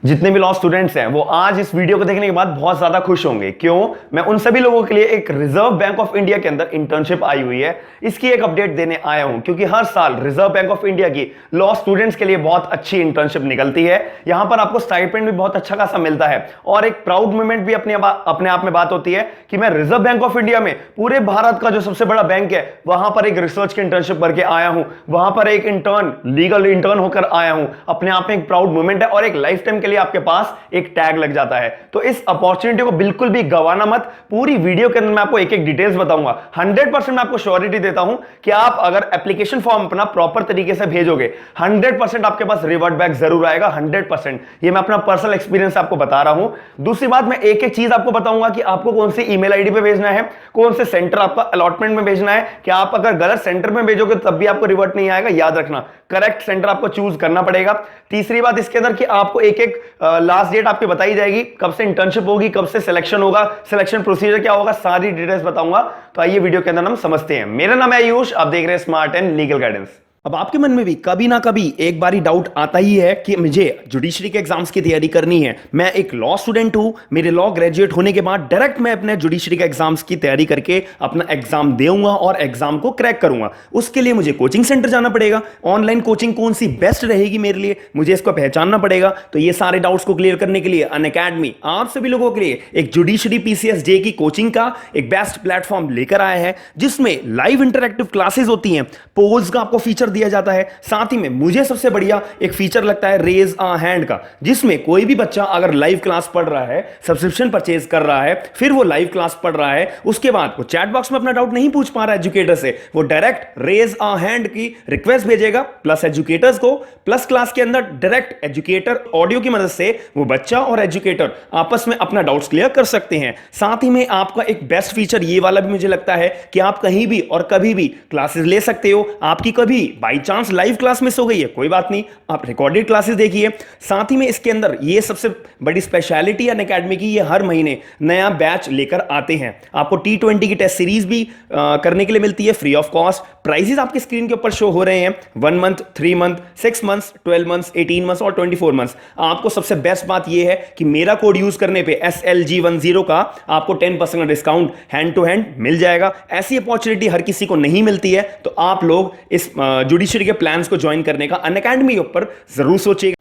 जितने भी law students हैं वो आज इस वीडियो को देखने के बाद बहुत ज्यादा खुश होंगे। क्यों? मैं उन सभी लोगों के लिए एक रिजर्व बैंक ऑफ इंडिया के अंदर इंटर्नशिप आई हुई है, इसकी एक अपडेट देने आया हूं। क्योंकि हर साल रिजर्व बैंक ऑफ इंडिया की लॉ स्टूडेंट्स के लिए बहुत अच्छी इंटर्नशिप निकलती है। यहां पर आपको स्टाइपेंड भी बहुत अच्छा खासा मिलता है और एक प्राउड मोमेंट भी अपने आप में बात होती है कि मैं रिजर्व बैंक ऑफ इंडिया में पूरे भारत का जो सबसे बड़ा बैंक है वहां पर एक रिसर्च की इंटर्नशिप करके आया हूं, वहां पर एक इंटर्न लीगल इंटर्न होकर आया हूं। अपने आप में एक प्राउड मोमेंट है और एक लाइफ टाइम के लिए आपके पास एक टैग लग जाता है। तो इस अपॉर्चुनिटी को बिल्कुल भी गवाना मत। पूरी वीडियो के अंदर मैं आपको एक एक डिटेल्स बताऊंगा। 100% मैं आपको श्योरिटी देता हूं कि आप अगर एप्लीकेशन फॉर्म अपना प्रॉपर तरीके से भेजोगे 100% आपके पास रिवर्ट बैक जरूर आएगा। 100% ये मैं अपना पर्सनल एक्सपीरियंस आपको बता रहा हूं। दूसरी बात, मैं एक एक चीज आपको बताऊंगा कि आपको कौन सी ईमेल आईडी पे भेजना है, कौन से सेंटर आपका अलॉटमेंट में भेजना है। कि आप अगर गलत सेंटर में भेजोगे तब भी आपको रिवर्ट नहीं आएगा, याद रखना करेक्ट सेंटर आपको चूज करना पड़ेगा। तीसरी बात इसके अंदर कि आपको एक एक लास्ट डेट आपकी बताई जाएगी, कब से इंटर्नशिप होगी, कब से सिलेक्शन होगा, सिलेक्शन प्रोसीजर क्या होगा, सारी डिटेल्स बताऊंगा। तो आइए वीडियो के अंदर हम समझते हैं। मेरा नाम है आयुष, आप देख रहे हैं स्मार्ट एंड लीगल गाइडेंस। अब आपके मन में भी कभी ना कभी एक बारी डाउट आता ही है कि मुझे जुडिशरी के एग्जाम्स की तैयारी करनी है। मैं एक लॉ स्टूडेंट हूं, मेरे लॉ ग्रेजुएट होने के बाद डायरेक्ट मैं अपने जुडिशरी के एग्जाम्स की तैयारी करके अपना एग्जाम दूंगा और एग्जाम को क्रैक करूंगा। उसके लिए मुझे कोचिंग सेंटर जाना पड़ेगा। ऑनलाइन कोचिंग कौन सी बेस्ट रहेगी मेरे लिए, मुझे इसको पहचानना पड़ेगा। तो ये सारे डाउट्स को क्लियर करने के लिए अनअकैडमी आप सभी लोगों के लिए एक जुडिशरी पीसीएस जे की कोचिंग का एक बेस्ट प्लेटफॉर्म लेकर आया है, जिसमें लाइव इंटरैक्टिव क्लासेस होती हैं, पोल्स का आपको फीचर दिया जाता है। साथ ही में मुझे सबसे बढ़िया एक फीचर लगता है रेज अ हैंड का, जिसमें कोई भी बच्चा अगर लाइव क्लास पढ़ रहा है, सब्सक्रिप्शन परचेज कर रहा है, फिर वो लाइव क्लास पढ़ रहा है, उसके बाद वो चैट बॉक्स में अपना डाउट नहीं पूछ पा रहा है एजुकेटर से, वो डायरेक्ट रेज अ हैंड की रिक्वेस्ट भेजेगा प्लस एजुकेटर्स को, प्लस क्लास के अंदर डायरेक्ट एजुकेटर ऑडियो की मदद से वो बच्चा और एजुकेटर आपस में अपना डाउट्स क्लियर कर सकते हैं। साथ ही में आपका एक बेस्ट फीचर ये वाला भी मुझे लगता है कि आप कहीं भी और कभी भी क्लासेस ले सकते हो। आपकी कभी by chance live class miss हो गई है, कोई बात नहीं, आप रिकॉर्डेड क्लासेस देखिए। साथ ही में इसके अंदर ये सबसे बड़ी स्पेशलिटी है अनअकैडमी की, ये हर महीने नया बैच लेकर आते हैं। आपको T20 की टेस्ट सीरीज भी करने के लिए मिलती है फ्री ऑफ कॉस्ट। प्राइसेस आपके स्क्रीन के ऊपर शो हो रहे हैं, 1 month, 3 month, 6 months, 12 months, 18 months और 24 मंथ्स। आपको सबसे बेस्ट बात यह है कि मेरा कोड यूज करने पे SLG10 का आपको 10% का डिस्काउंट हैंड टू हैंड मिल जाएगा। ऐसी अपॉर्चुनिटी हर किसी को नहीं मिलती है, तो आप लोग इस जुडिशरी के प्लान्स को ज्वाइन करने का अनअकैडमी के ऊपर जरूर सोचिएगा।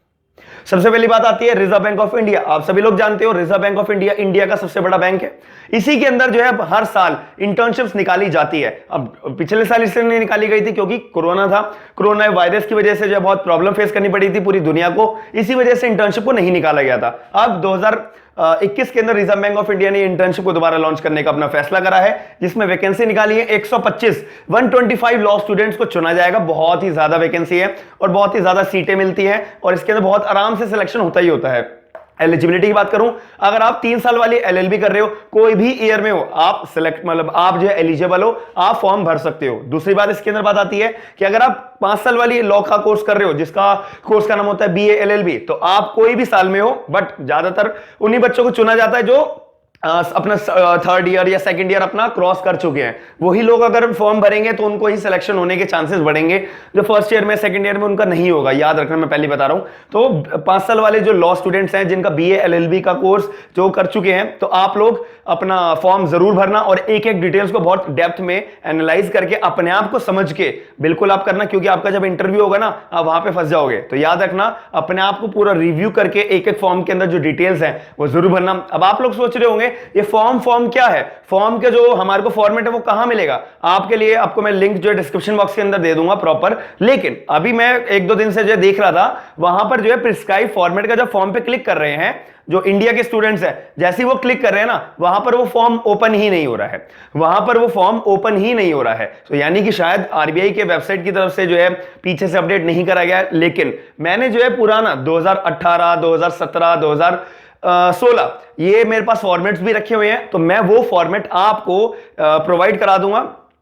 सबसे पहली बात आती है रिजर्व बैंक ऑफ इंडिया। आप सभी लोग जानते हो reserve bank of India India का सबसे बड़ा बैंक है। इसी के अंदर जो है हर साल इंटर्नशिप्स निकाली जाती है। अब पिछले साल इसलिए नहीं निकाली गई थी क्योंकि कोरोना था, कोरोना वायरस की वजह से जो बहुत प्रॉब्लम फेस करनी पड़ी थी पूरी दुनिया को, इसी वजह से इंटर्नशिप को नहीं निकाला गया था। अब 2021 के अंदर रिजर्व बैंक ऑफ इंडिया ने इंटर्नशिप को दोबारा लॉन्च करने का अपना फैसला करा है, जिसमें वैकेंसी निकाली है 125 लॉ स्टूडेंट्स को चुना जाएगा। बहुत ही ज्यादा वैकेंसी है और बहुत ही ज्यादा सीटें मिलती हैं और इसके अंदर बहुत आराम से सिलेक्शन होता ही होता है। एलिजिबिलिटी की बात करूं, अगर आप 3 साल वाली LLB कर रहे हो, कोई भी ईयर में हो, आप सिलेक्ट मतलब आप जो है एलिजिबल हो, आप फॉर्म भर सकते हो। दूसरी बात इसके अंदर बात आती है कि अगर आप 5 साल वाली लॉ का कोर्स कर रहे हो, जिसका कोर्स का नाम होता है BA LLB, तो आप कोई भी साल में हो, बट ज्यादातर उन्हीं बच्चों को चुना जाता है जो अपना 3rd ईयर या 2nd ईयर अपना क्रॉस कर चुके हैं। वही लोग अगर फॉर्म भरेंगे तो उनको ही सिलेक्शन होने के चांसेस बढ़ेंगे, जो 1st ईयर में 2nd ईयर में उनका नहीं होगा। याद रखना, मैं पहले बता रहा हूं। तो 5 साल वाले जो लॉ स्टूडेंट्स हैं जिनका BA LLB का कोर्स जो कर चुके हैं, तो आप लोग अपना फॉर्म जरूर भरना और एक एक डिटेल्स को बहुत डेप्थ में एनालाइज करके अपने आप को समझ के बिल्कुल आप करना, क्योंकि आपका जब इंटरव्यू होगा ना, आप वहां पे फंस जाओगे। तो याद रखना, अपने आप को पूरा रिव्यू करके एक एक फॉर्म के अंदर जो डिटेल्स हैं वो जरूर भरना। अब आप लोग सोच रहे होंगे ये फॉर्म क्या है, फॉर्म के जो हमारे को फॉर्मेट है वो कहां मिलेगा आपके लिए? आपको मैं लिंक जो है डिस्क्रिप्शन बॉक्स के अंदर दे दूंगा प्रॉपर। लेकिन अभी मैं 1-2 दिन से जो देख रहा था, वहां पर जो है प्रिस्क्राइब फॉर्मेट का जब फॉर्म पे क्लिक कर रहे हैं जो इंडिया के स्टूडेंट्स हैं, जैसे ही वो क्लिक कर रहे हैं ना, वहां पर वो फॉर्म ओपन ही नहीं हो रहा है, वहां पर वो फॉर्म ओपन ही नहीं हो रहा है। तो यानी कि शायद RBI के वेबसाइट की तरफ से जो है पीछे से अपडेट नहीं करा गया। लेकिन मैंने जो है पुराना 2018, 2017, 2016 ये मेरे पास फॉर्मेट्स भी रखे हुए हैं, तो मैं वो फॉर्मेट आपको प्रोवाइड करा दूंगा।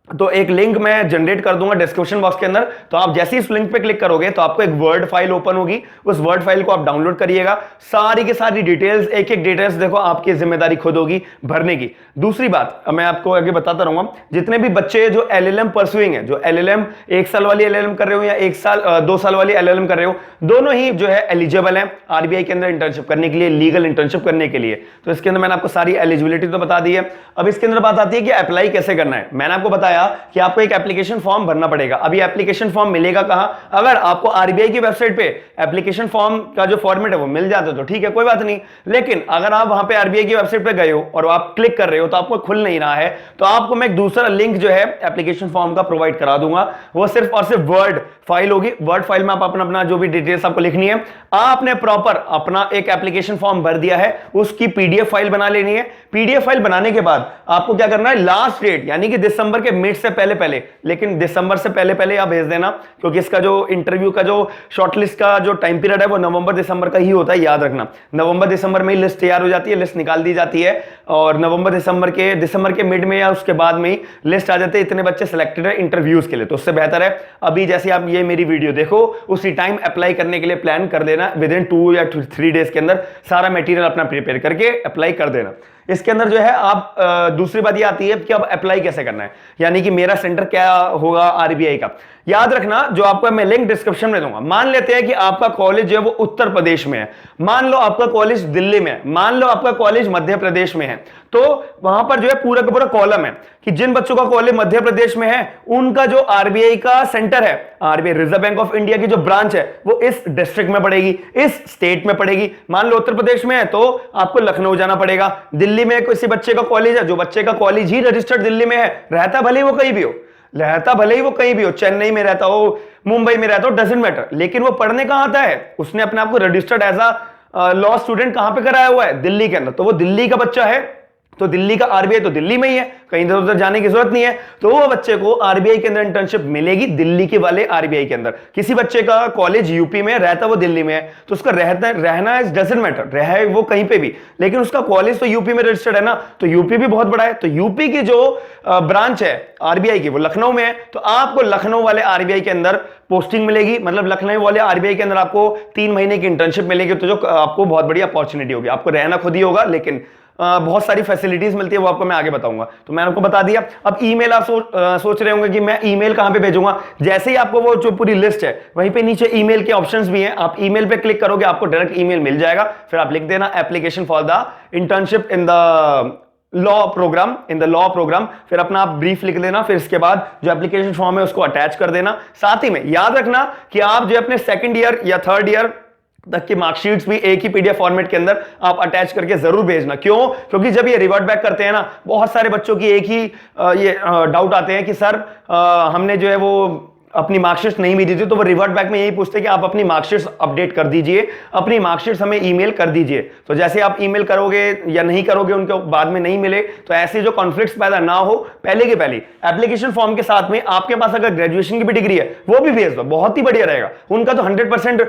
तो एक लिंक मैं जनरेट कर दूंगा डिस्क्रिप्शन बॉक्स के अंदर, तो आप जैसे ही इस लिंक पे क्लिक करोगे तो आपको एक वर्ड फाइल ओपन होगी, उस वर्ड फाइल को आप डाउनलोड करिएगा। सारी की सारी डिटेल्स, एक एक डिटेल्स देखो आपकी जिम्मेदारी खुद होगी भरने की। दूसरी बात मैं आपको आगे बताता रहूंगा, जितने भी बच्चे जो एलएलएम परसुइंग है, जो एलएलएम 1 साल वाली एलएलएम कर रहे हो या 2 साल वाली एलएलएम कर रहे हो, दोनों ही जो है एलिजिबल है आरबीआई के अंदर इंटर्नशिप करने के लिए, लीगल इंटर्नशिप करने के लिए। तो इसके अंदर मैंने आपको सारी एलिजिबिलिटी तो बता दी है। अब इसके अंदर बात आती है कि अप्लाई कैसे करना है। मैंने आपको बताया कि आपको एक एप्लीकेशन फॉर्म भरना पड़ेगा। अभी एप्लीकेशन फॉर्म मिलेगा कहां? अगर आपको आरबीआई की वेबसाइट पे एप्लीकेशन फॉर्म का जो फॉर्मेट है वो मिल जाता है तो ठीक है, कोई बात नहीं। लेकिन अगर आप वहां पे आरबीआई की वेबसाइट पे गए हो और आप क्लिक कर रहे हो तो आपको खुल नहीं रहा है, तो आपको मैं एक दूसरा लिंक जो है एप्लीकेशन फॉर्म का प्रोवाइड करा दूंगा। वो सिर्फ और सिर्फ वर्ड फाइल होगी। वर्ड फाइल में आप अपना जो भी डिटेल्स आपको लिखनी है, आपने प्रॉपर अपना एक एप्लीकेशन फॉर्म भर दिया है, उसकी पीडीएफ फाइल बना लेनी है। पीडीएफ फाइल बनाने के बाद आपको क्या करना है, लास्ट डेट यानी कि दिसंबर के मिड से पहले पहले, लेकिन दिसंबर से पहले पहले आप भेज देना, क्योंकि इसका जो इंटरव्यू का जो शॉर्टलिस्ट का जो टाइम पीरियड है वो नवंबर दिसंबर का ही होता है, याद रखना। नवंबर दिसंबर में ही लिस्ट तैयार हो जाती है, लिस्ट निकाल दी जाती है, और नवंबर दिसंबर के मिड में या उसके बाद में ही लिस्ट आ जाते हैं, इतने बच्चे सिलेक्टेड है इंटरव्यूज के लिए। तो उससे बेहतर है अभी जैसे आप ये मेरी वीडियो देखो उसी टाइम अप्लाई करने के लिए प्लान कर देना। विद इन 2 या 3 डेज के अंदर सारा मटेरियल अपना प्रिपेयर करके अप्लाई कर देना। इसके अंदर जो है आप दूसरी बात ये आती है कि अब अप्लाई कैसे करना है, यानी कि मेरा सेंटर क्या होगा आरबीआई का। याद रखना, जो आपको मैं लिंक डिस्क्रिप्शन में दूंगा। मान लेते हैं कि आपका कॉलेज जो है वो उत्तर प्रदेश में है, मान लो आपका कॉलेज दिल्ली में है, मान लो आपका कॉलेज मध्य प्रदेश में है, तो वहां पर जो है पूरा का पूरा कॉलम है कि जिन बच्चों का कॉलेज मध्य प्रदेश में है उनका जो आरबीआई का सेंटर है, RBI reserve bank of India की जो ब्रांच है वो इस डिस्ट्रिक्ट में पड़ेगी, इस स्टेट में पड़ेगी। मान लो उत्तर प्रदेश में है तो आपको लखनऊ जाना पड़ेगा। दिल्ली में किसी बच्चे का कॉलेज है, जो बच्चे का कॉलेज ही रजिस्टर्ड दिल्ली में है, रहता भले ही वो कहीं भी हो, रहता भले ही वो कहीं भी हो, चेन्नई में रहता हो, मुंबई में रहता हो, डजंट मैटर, लेकिन वो पढ़ने कहां आता है, उसने अपने आप को registered as a law student कहां पे कराया हुआ है, दिल्ली के अंदर। तो वो दिल्ली का बच्चा है, तो दिल्ली का आरबीआई तो दिल्ली में ही है, कहीं इधर उधर जाने की जरूरत नहीं है। तो वो बच्चे को आरबीआई के अंदर इंटर्नशिप मिलेगी, दिल्ली के वाले आरबीआई के अंदर। किसी बच्चे का कॉलेज यूपी में, रहता वो दिल्ली में है, तो उसका रहना इज डजंट मैटर, रहे वो कहीं पे भी, लेकिन उसका कॉलेज तो यूपी में रजिस्टर्ड है ना, तो यूपी भी बहुत बड़ा है, तो यूपी की जो ब्रांच है आरबीआई की वो लखनऊ में है, तो आपको लखनऊ वाले आरबीआई के अंदर पोस्टिंग मिलेगी, मतलब लखनऊ वाले आरबीआई के अंदर आपको 3 महीने की इंटर्नशिप मिलेगी। तो जो आपको बहुत बड़ी अपॉर्चुनिटी होगी, आपको रहना खुद ही होगा, लेकिन बहुत सारी फैसिलिटीज मिलती है, वो आपको मैं आगे बताऊंगा। तो मैंने आपको बता दिया। अब ईमेल आप सोच रहे होंगे कि मैं ईमेल कहां पे भेजूंगा। जैसे ही आपको वो जो पूरी लिस्ट है वहीं पे नीचे ईमेल के ऑप्शंस भी हैं, आप ईमेल पे क्लिक करोगे आपको डायरेक्ट ईमेल मिल जाएगा। फिर आप लिख देना application for the internship in the law programme, फिर अपना आप ब्रीफ लिख देना, फिर इसके बाद जो एप्लीकेशन फॉर्म है उसको अटैच कर देना। साथ ही में याद रखना कि आप जो अपने सेकंड ईयर या थर्ड ईयर तक की मार्कशीट्स भी एक ही पीडीएफ फॉर्मेट के अंदर आप अटैच करके जरूर भेजना। क्यों? क्योंकि जब ये रिवर्ट बैक करते हैं ना, बहुत सारे बच्चों की एक ही ये डाउट आते हैं कि सर हमने जो है वो अपनी मार्कशीट्स नहीं मिली थी, तो वो रिवर्ट बैक में यही पूछते हैं कि आप अपनी मार्कशीट्स अपडेट कर दीजिए, अपनी मार्कशीट्स हमें ईमेल कर दीजिए। तो जैसे आप ईमेल करोगे या नहीं करोगे, उनके बाद में नहीं मिले, तो ऐसे जो कॉन्फ्लिक्ट्स पैदा ना हो, पहले के पहले एप्लीकेशन फॉर्म के साथ में आपके पास अगर ग्रेजुएशन की भी डिग्री है वो भी भेज दो, बहुत ही बढ़िया रहेगा। उनका तो 100%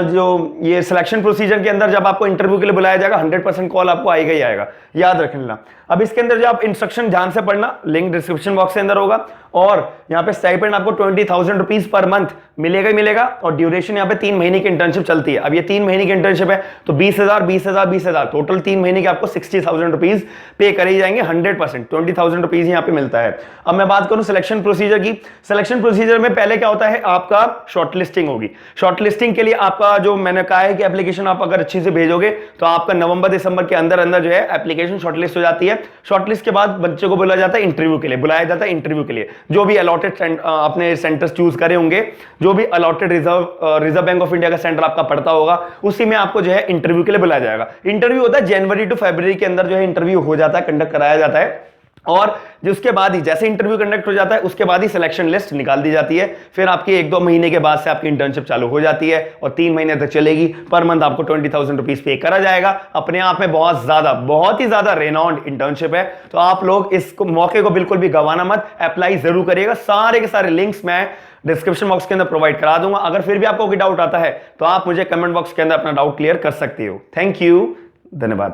जो ये सिलेक्शन प्रोसीजर के अंदर जब आपको इंटरव्यू के लिए बुलाया जाएगा 100% कॉल आपको आएगा ही आएगा, याद रख लेना। अब इसके अंदर जो आप इंस्ट्रक्शन ध्यान से पढ़ना, लिंक डिस्क्रिप्शन बॉक्स के अंदर होगा। और यहाँ पे स्टाइपेंड आपको 20,000 रुपीज पर मंथ मिलेगा ही मिलेगा, और ड्यूरेशन यहाँ पे 3 महीने की इंटर्नशिप चलती है। अब ये 3 महीने की इंटर्नशिप है तो 20,000 टोटल 3 महीने के आपको 60,000 रुपीज पे करे जाएंगे। 100% 20,000 रुपीज यहाँ पे मिलता है। अब मैं बात करूं सिलेक्शन प्रोसीजर की। सिलेक्शन प्रोसीजर में पहले क्या होता है, आपका शॉर्टलिस्टिंग होगी। शॉर्टलिस्टिंग के लिए आपका जो मैंने कहा है कि एप्लीकेशन आप अगर अच्छी से भेजोगे तो आपका नवंबर दिसंबर के अंदर अंदर जो है एप्लीकेशन शॉर्टलिस्ट हो जाती है। शॉर्टलिस्ट के बाद बच्चे को बोला जाता है इंटरव्यू के लिए, बुलाया जाता है इंटरव्यू के लिए। जो भी अलॉटेड अपने सेंटर्स चूज करे होंगे, जो भी allotted reserve bank of India का सेंटर आपका पड़ता होगा, उसी में आपको जो है इंटरव्यू के लिए बुलाया जाएगा। इंटरव्यू होता है जनवरी टू फरवरी के अंदर जो है इंटरव्यू हो जाता है, कंडक्ट कराया जाता है। और जिसके बाद ही जैसे इंटरव्यू कंडक्ट हो जाता है उसके बाद ही सिलेक्शन लिस्ट निकाल दी जाती है। फिर आपकी 1-2 महीने के बाद से आपकी इंटर्नशिप चालू हो जाती है और 3 महीने तक चलेगी। पर मंथ आपको 20,000 रुपीज पे करा जाएगा। अपने आप में बहुत ही ज्यादा रेनाउंड इंटर्नशिप है, तो आप लोग इस मौके को बिल्कुल भी गंवाना मत, अप्लाई जरूर करिएगा। सारे के सारे लिंक्स मैं डिस्क्रिप्शन बॉक्स के अंदर प्रोवाइड करा दूंगा। अगर फिर भी आपको कोई डाउट आता है तो आप मुझे कमेंट बॉक्स के अंदर अपना डाउट क्लियर कर सकते हो। थैंक यू, धन्यवाद।